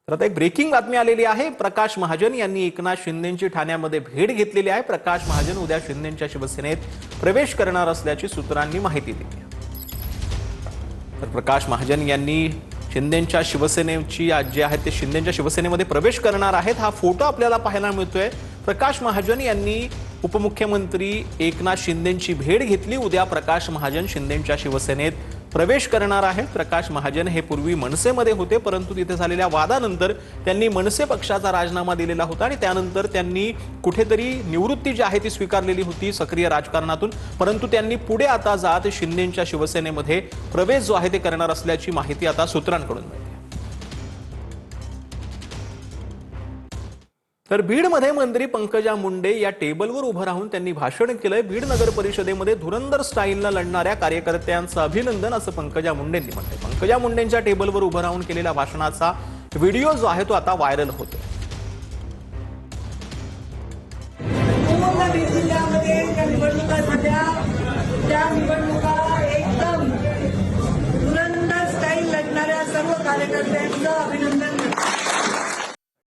तर आता एक ब्रेकिंग बातमी आलेली आहे। प्रकाश महाजन यांनी एकनाथ शिंदेंची ठाण्यामध्ये भेट घेतलेली आहे। प्रकाश महाजन उद्या शिंदेंच्या शिवसेनेत प्रवेश करणार असल्याची सूत्रांनी माहिती दिली आहे। तर प्रकाश महाजन यांनी शिंदेंच्या शिवसेनेची जे आहेत ते शिंदेंच्या शिवसेनेमध्ये प्रवेश करणार आहेत। हा फोटो आपल्याला पाहायला मिळतोय। प्रकाश महाजन यांनी उपमुख्यमंत्री एकनाथ शिंदेंची भेट घेतली। उद्या प्रकाश महाजन शिंदेंच्या शिवसेनेत प्रवेश करणार आहेत। प्रकाश महाजन हे पूर्वी मनसेमध्ये होते, परंतु तिथे झालेल्या वादानंतर त्यांनी मनसे पक्षाचा राजीनामा दिलेला होता आणि त्यानंतर त्यांनी कुठेतरी निवृत्ती जी आहे ती स्वीकारलेली होती सक्रिय राजकारणातून, परंतु त्यांनी पुढे आता जात शिंदेंच्या शिवसेनेमध्ये प्रवेश जो आहे ते करणार असल्याची माहिती आता सूत्रांकडून मिळते। तर बीडमध्ये मंत्री पंकजा मुंडे या टेबलवर उभं राहून त्यांनी भाषण केलंय। बीड नगर परिषदेमध्ये धुरंधर स्टाईलनं लढणाऱ्या कार्यकर्त्यांचं अभिनंदन असं पंकजा मुंडेंनी म्हटलंय। पंकजा मुंडेंच्या टेबलवर उभं राहून केलेल्या भाषणाचा व्हिडिओ जो आहे तो आता व्हायरल होतोय। एकदम धुरंधर स्टाईल लढणाऱ्या सर्व कार्यकर्त्यांचं अभिनंदन